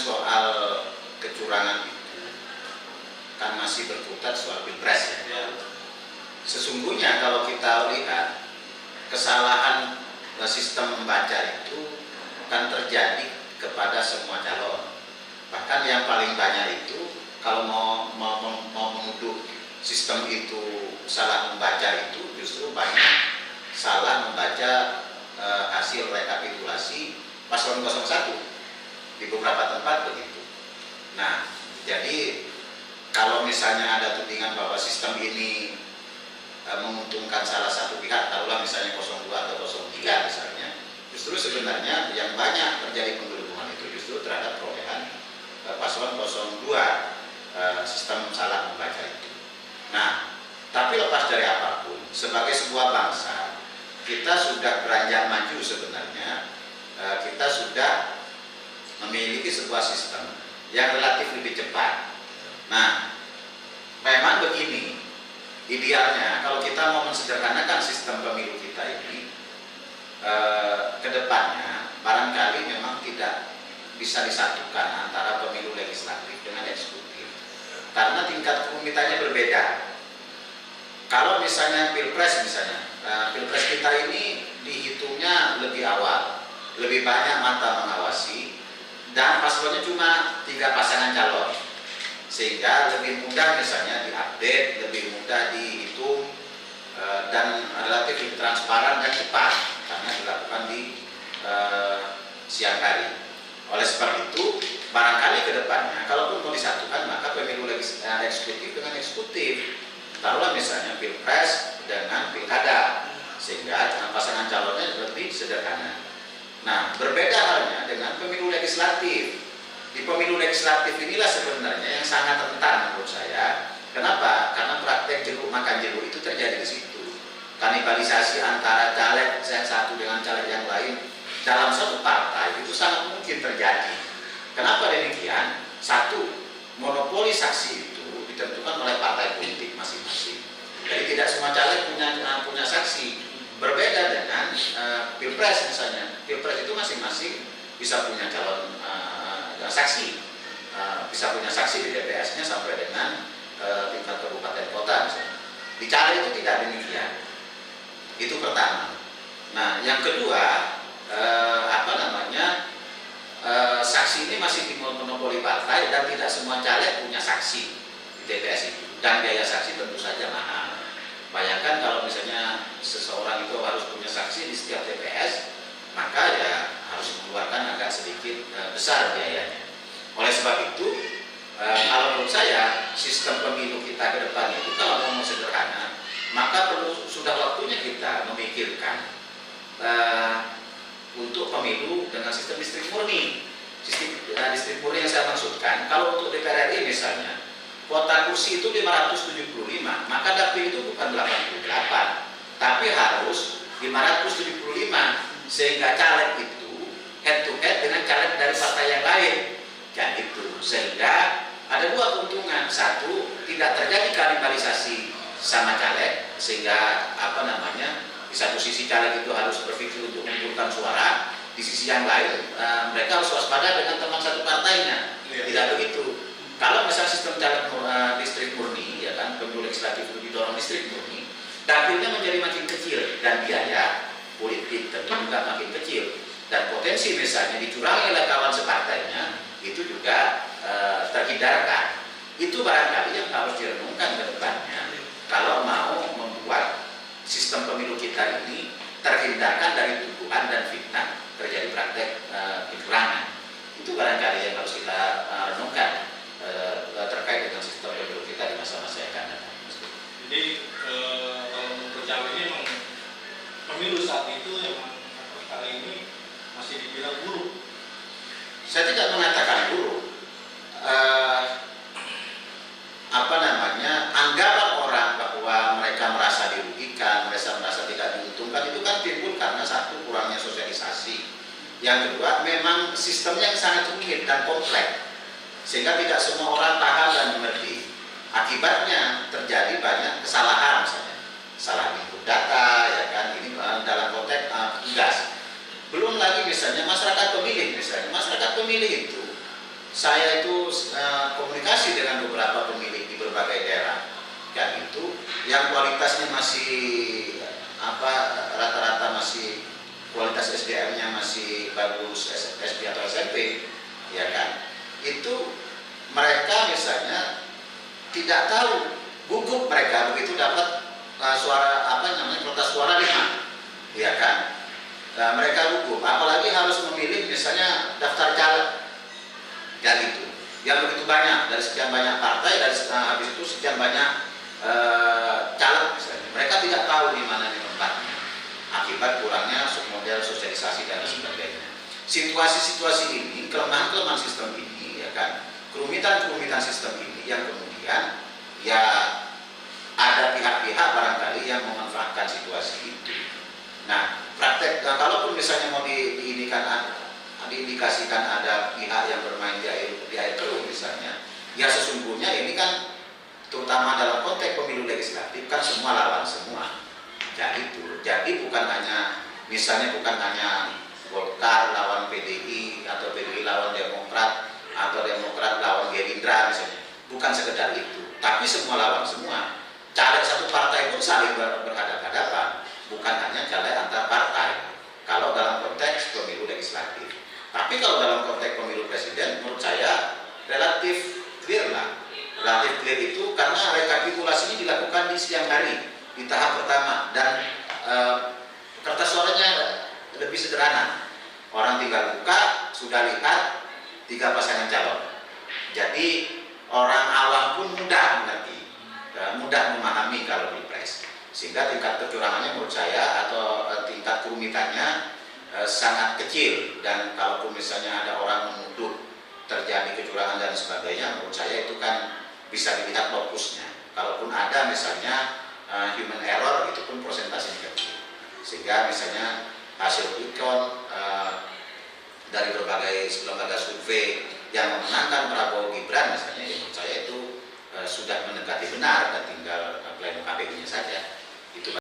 soal kecurangan itu kan masih berkutat soal pilpres ya. Sesungguhnya kalau kita lihat kesalahan sistem membaca itu kan terjadi kepada semua calon. Bahkan yang paling banyak itu kalau mau menuduh sistem itu salah membaca itu justru banyak salah membaca hasil rekapitulasi paslon 01 di beberapa tempat begitu. Nah, jadi kalau misalnya ada tudingan bahwa sistem ini menguntungkan salah satu pihak, taruhlah misalnya 02 atau 03 misalnya, justru sebenarnya yang banyak terjadi penggelembungan itu justru terhadap perolehan paslon 02 sistem salah membaca itu. Nah, tapi lepas dari apapun, sebagai sebuah bangsa, kita sudah beranjak maju sebenarnya, kita sudah memiliki sebuah sistem yang relatif lebih cepat. Nah, memang begini, idealnya kalau kita mau mensederhanakan sistem pemilu kita ini, ke depannya barangkali memang tidak bisa disatukan antara pemilu legislatif dengan eksekutif, karena tingkat kerumitannya berbeda. Kalau misalnya pilpres pilpres kita ini dihitungnya lebih awal, lebih banyak mata mengawasi, dan paslonnya cuma 3 pasangan calon, sehingga lebih mudah misalnya diupdate, lebih mudah dihitung, dan relatif lebih transparan dan cepat karena dilakukan di siang hari. Oleh sebab itu, barangkali ke depannya kalaupun mau disatukan, maka pemilu eksekutif dengan eksekutif, taruhlah misalnya pilpres dengan pilkada, sehingga pasangan calonnya lebih sederhana. Nah, berbeda halnya dengan pemilu legislatif. Di pemilu legislatif inilah sebenarnya yang sangat rentan menurut saya. Kenapa? Karena praktek jeruk makan jeruk itu terjadi di situ. Kanibalisasi antara caleg yang satu dengan caleg yang lain dalam satu partai itu sangat mungkin terjadi. Kenapa demikian? Satu, monopoli saksi itu ditentukan oleh partai politik masing-masing. Jadi tidak semua caleg punya saksi. Berbeda dengan pilpres misalnya. Pilpres itu masing-masing bisa punya calon saksi, bisa punya saksi di TPS-nya sampai dengan tingkat kabupaten kota misalnya. Di caleg itu tidak demikian. Itu pertama. Nah, yang kedua, saksi ini masih dimonopoli partai dan tidak semua caleg punya saksi di TPS itu, dan biaya saksi tentu saja mahal. Bayangkan kalau misalnya seseorang itu harus punya saksi di setiap TPS, maka ya harus mengeluarkan agak sedikit besar biayanya. Oleh sebab itu, kalau menurut saya sistem pemilu kita ke depan itu kalau mau sederhana, maka sudah waktunya kita memikirkan untuk pemilu dengan sistem distrik murni. Sistem distrik murni yang saya maksudkan, kalau untuk DPR RI misalnya, kuota kursi itu 575, maka dapil itu bukan 88, tapi harus 575, sehingga caleg itu head to head dengan caleg dari partai yang lain. Jadi itu, sehingga ada 2 keuntungan. Satu, tidak terjadi kanibalisasi sama caleg, sehingga di satu sisi caleg itu harus berpikir untuk mengumpulkan suara, di sisi yang lain mereka harus waspada dengan teman satu partainya. Tidak begitu. Kalau misalnya sistem caleg distrik murni, ya kan, pemilu legislatif itu didorong distrik murni, dapilnya menjadi makin kecil dan biaya politik tentu juga makin kecil, dan potensi misalnya dicurangi oleh kawan separtainya itu juga terhindarkan. Itu barangkali yang harus direnungkan ke depannya kalau mau membuat sistem pemilu kita ini terhindarkan dari tuduhan dan fitnah terjadi praktek kecurangan. Itu barangkali yang harus kita renungkan terkait dengan sistem pemilu kita di masa-masa yang akan datang. Jadi kalau menurut Jawa ini memang pemilu saat itu yang kali ini masih dibilang buruk. Saya tidak mengatakan buruk. Anggapan orang bahwa mereka merasa dirugikan, merasa tidak diuntungkan, itu kan timbul karena satu, kurangnya sosialisasi. Yang kedua, memang sistemnya yang sangat rumit dan kompleks, sehingga tidak semua orang paham dan mengerti. Akibatnya terjadi banyak kesalahan, misalnya salah input data, ya kan, ini dalam konteks tugas. Belum lagi misalnya masyarakat pemilih itu saya itu komunikasi dengan beberapa pemilih di berbagai daerah, dan itu yang kualitasnya masih rata-rata masih kualitas SDM-nya masih bagus, SD atau SMP, ya kan? Itu mereka misalnya tidak tahu, gugup mereka begitu dapat suara kertas suara 5, ya kan? Nah, mereka gugup, apalagi harus memilih misalnya daftar caleg, dan itu yang begitu banyak dari sekian banyak partai, dari habis itu sekian banyak caleg misalnya, mereka tidak tahu di mana tempatnya akibat kurangnya model sosialisasi dan sebagainya. Situasi-situasi ini, kelemahan-kelemahan sistem ini, ya kan, kerumitan-kerumitan sistem ini yang kemudian ya ada pihak-pihak barangkali yang memanfaatkan situasi itu. Nah, praktek, kalaupun misalnya mau diindikasikan ada pihak yang bermain di air keruh misalnya, ya sesungguhnya ini kan terutama dalam konteks pemilu legislatif kan semua lawan semua. Jadi bukan hanya misalnya Golkar lawan PDI atau PDI lawan Demokrat atau Demokrat lawan Gerindra misalnya, bukan sekedar itu, tapi semua lawan semua. Caleg satu partai pun saling berhadapan-hadapan, bukan hanya caleg antar partai kalau dalam konteks pemilu legislatif. Tapi kalau dalam konteks pemilu presiden, menurut saya relatif clear lah. Relatif clear itu karena rekapitulasinya dilakukan di siang hari di tahap pertama, dan kertas suaranya lebih sederhana. Orang tinggal buka, sudah lihat 3 pasangan calon. Jadi orang awam pun mudah mengerti, mudah memahami kalau pilpres. Sehingga tingkat kecurangannya menurut saya atau tingkat kerumitannya sangat kecil, dan kalaupun misalnya ada orang menuduh terjadi kecurangan dan sebagainya, menurut saya itu kan bisa dilihat lokusnya. Kalaupun ada misalnya human error, itu pun persentasenya kecil. Sehingga misalnya hasil quick-count dari berbagai lembaga survei yang memenangkan Prabowo Gibran